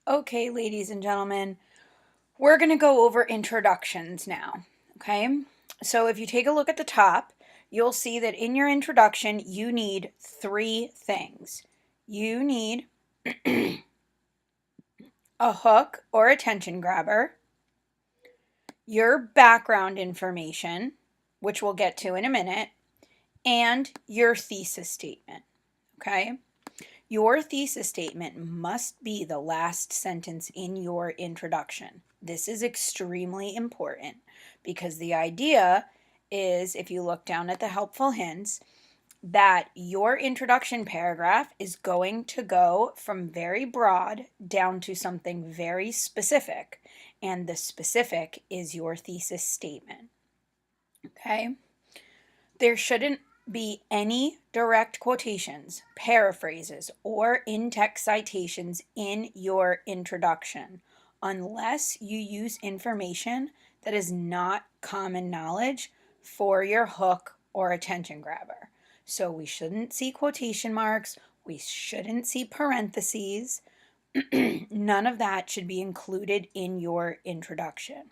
Okay, ladies and gentlemen, we're going to go over introductions now. Okay, so if you take a look at the top, you'll see that in your introduction, you need three things. You need a hook or attention grabber, your background information, which we'll get to in a minute, and your thesis statement. Okay, your thesis statement must be the last sentence in your introduction. This is extremely important because the idea is, if you look down at the helpful hints, that your introduction paragraph is going to go from very broad down to something very specific, and the specific is your thesis statement. Okay? There shouldn't be any direct quotations, paraphrases, or in-text citations in your introduction unless you use information that is not common knowledge for your hook or attention grabber. So we shouldn't see quotation marks, we shouldn't see parentheses. None of that should be included in your introduction.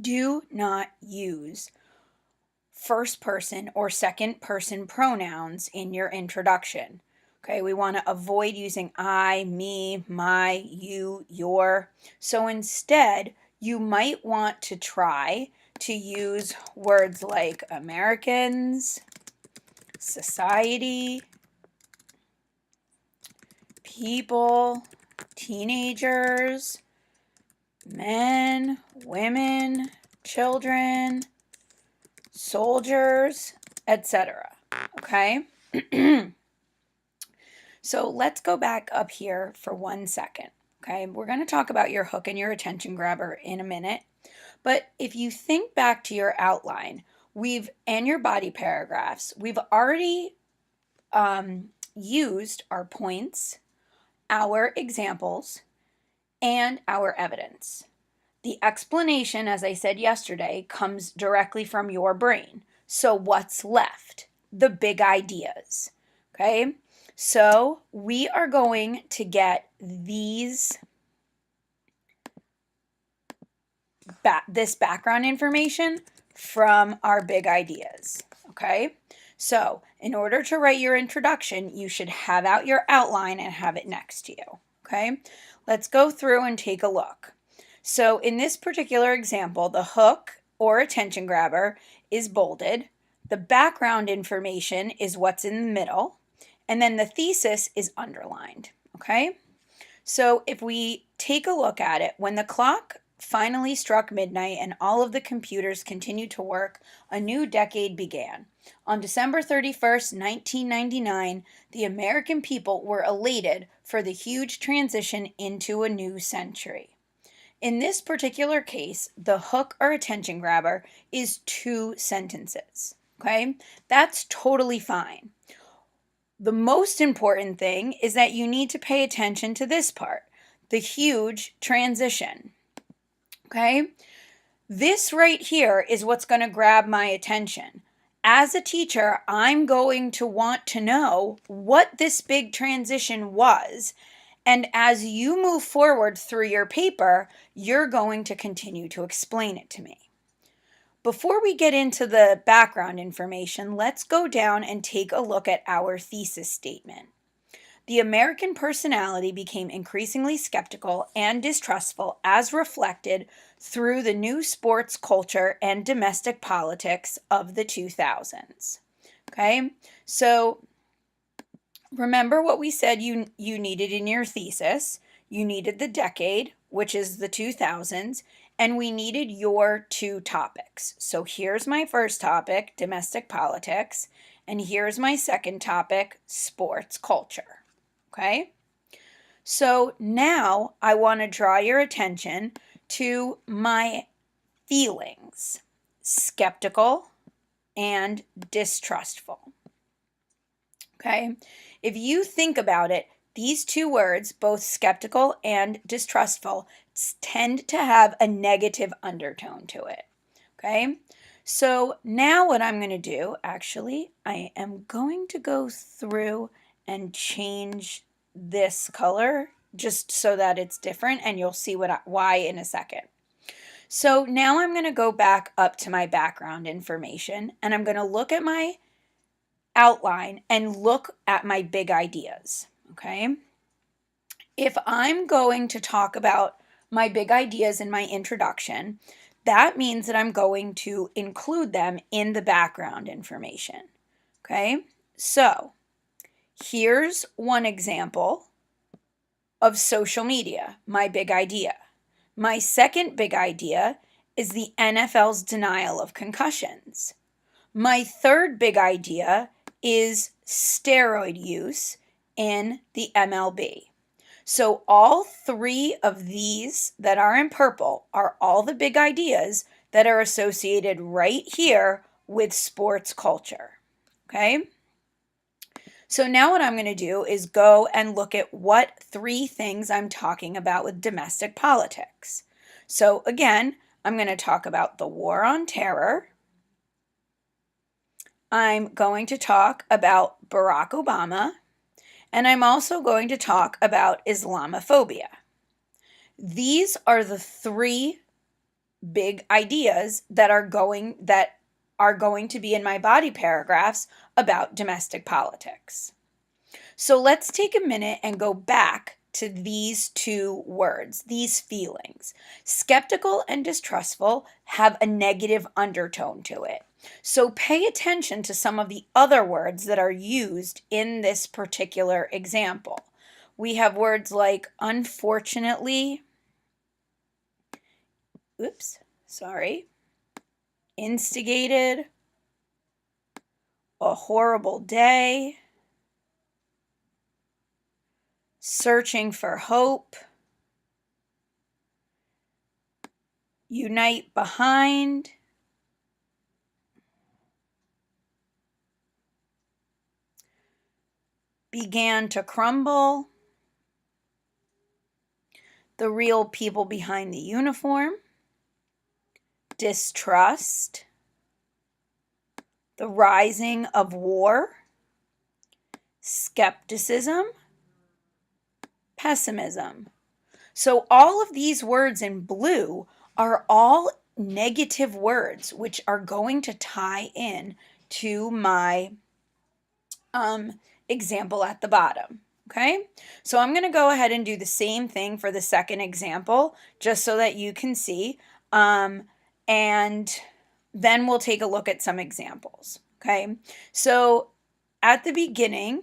Do not use first person or second person pronouns in your introduction. Okay, we want to avoid using I, me, my, you, your. So instead, you might want to try to use words like Americans, society, people, teenagers, men, women, children, soldiers, etc. Okay? So let's go back up here for 1 second. Okay, we're going to talk about your hook and your attention grabber in a minute. But if you think back to your outline, and your body paragraphs, we've already used our points, our examples, and our evidence. The explanation, as I said yesterday, comes directly from your brain. So what's left? The big ideas. Okay? So we are going to get this background information from our big ideas. Okay? So in order to write your introduction, you should have out your outline and have it next to you. Okay? Let's go through and take a look. So in this particular example, the hook or attention grabber is bolded. The background information is what's in the middle. And then the thesis is underlined. Okay? So if we take a look at it, when the clock finally struck midnight and all of the computers continued to work, a new decade began. On December 31st, 1999, the American people were elated for the huge transition into a new century. In this particular case, the hook or attention grabber is 2 sentences. Okay? That's totally fine. The most important thing is that you need to pay attention to this part, the huge transition. Okay? This right here is what's going to grab my attention. As a teacher, I'm going to want to know what this big transition was. And as you move forward through your paper, you're going to continue to explain it to me. Before we get into the background information, let's go down and take a look at our thesis statement. The American personality became increasingly skeptical and distrustful as reflected through the new sports culture and domestic politics of the 2000s. Okay, so remember what we said you needed in your thesis. You needed the decade, which is the 2000s, and we needed your 2 topics. So here's my first topic, domestic politics, and here's my second topic, sports culture. Okay? So now I want to draw your attention to my feelings, skeptical and distrustful. Okay? If you think about it, these 2 words, both skeptical and distrustful, tend to have a negative undertone to it. Okay? So now what I'm going to do, actually, I am going to go through and change this color just so that it's different, and you'll see why in a second. So now I'm going to go back up to my background information, and I'm going to look at my outline and look at my big ideas, okay? If I'm going to talk about my big ideas in my introduction, that means that I'm going to include them in the background information, okay? So here's one example of social media, my big idea. My second big idea is the NFL's denial of concussions. My third big idea is steroid use in the MLB. So all three of these that are in purple are all the big ideas that are associated right here with sports culture. Okay? So now what I'm going to do is go and look at what three things I'm talking about with domestic politics. So again, I'm going to talk about the war on terror. I'm going to talk about Barack Obama, and I'm also going to talk about Islamophobia. These are the three big ideas that are going to be in my body paragraphs about domestic politics. So let's take a minute and go back to these two words, these feelings. Skeptical and distrustful have a negative undertone to it. So pay attention to some of the other words that are used in this particular example. We have words like unfortunately, instigated, a horrible day, searching for hope, unite behind, began to crumble, the real people behind the uniform, distrust, the rising of war, skepticism, pessimism. So all of these words in blue are all negative words, which are going to tie in to my example at the bottom. Okay, so I'm going to go ahead and do the same thing for the second example, just so that you can see. And then we'll take a look at some examples. Okay, so at the beginning,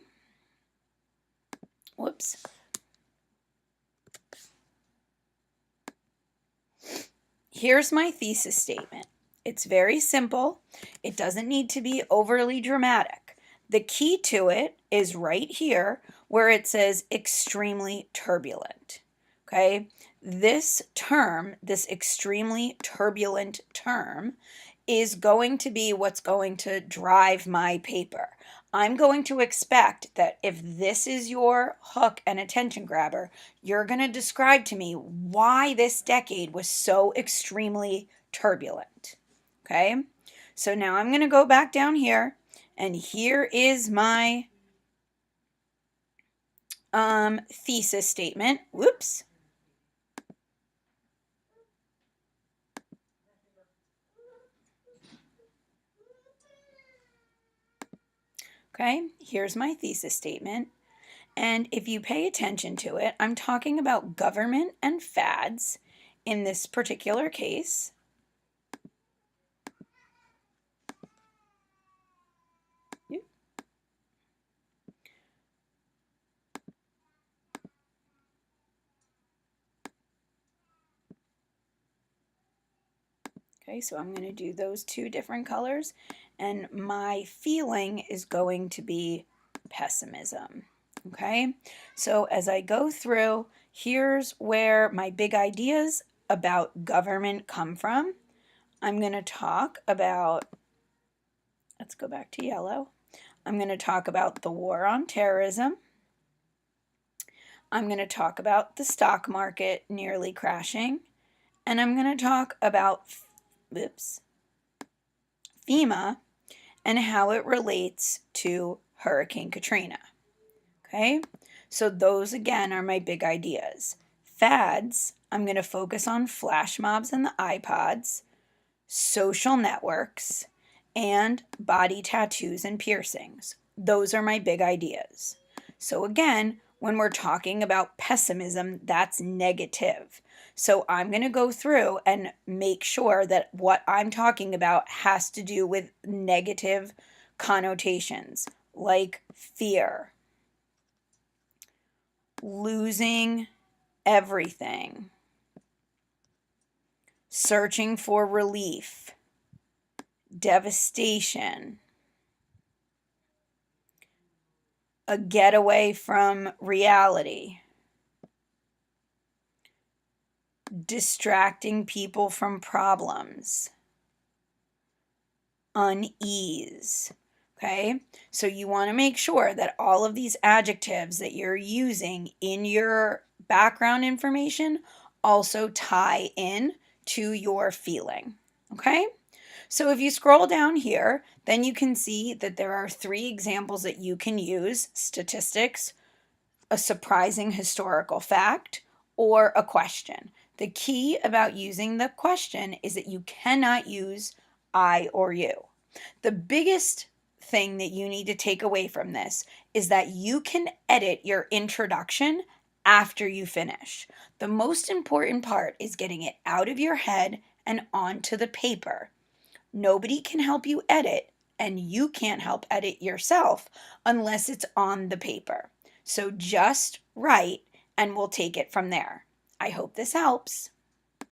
here's my thesis statement. It's very simple. It doesn't need to be overly dramatic. The key to it is right here where it says extremely turbulent. Okay, this term, this extremely turbulent term, is going to be what's going to drive my paper. I'm going to expect that if this is your hook and attention grabber, you're going to describe to me why this decade was so extremely turbulent. Okay, so now I'm going to go back down here, and here is my thesis statement. Okay, here's my thesis statement. And if you pay attention to it, I'm talking about government and fads in this particular case. Okay, so I'm going to do those two different colors, and my feeling is going to be pessimism. Okay, so as I go through, here's where my big ideas about government come from. I'm going to talk about, let's go back to yellow. I'm going to talk about the war on terrorism. I'm going to talk about the stock market nearly crashing. And I'm going to talk about FEMA and how it relates to Hurricane Katrina. Okay, So those again are my big ideas. Fads, I'm going to focus on flash mobs and the iPods, social networks, and body tattoos and piercings. Those are my big ideas. So again, when we're talking about pessimism, that's negative. So I'm going to go through and make sure that what I'm talking about has to do with negative connotations, like fear, losing everything, searching for relief, devastation, a getaway from reality, distracting people from problems, unease. Okay, so you want to make sure that all of these adjectives that you're using in your background information also tie in to your feeling. Okay, so if you scroll down here, then you can see that there are 3 examples that you can use: statistics, a surprising historical fact, or a question. The key about using the question is that you cannot use I or you. The biggest thing that you need to take away from this is that you can edit your introduction after you finish. The most important part is getting it out of your head and onto the paper. Nobody can help you edit, and you can't help edit yourself unless it's on the paper. So just write, and we'll take it from there. I hope this helps.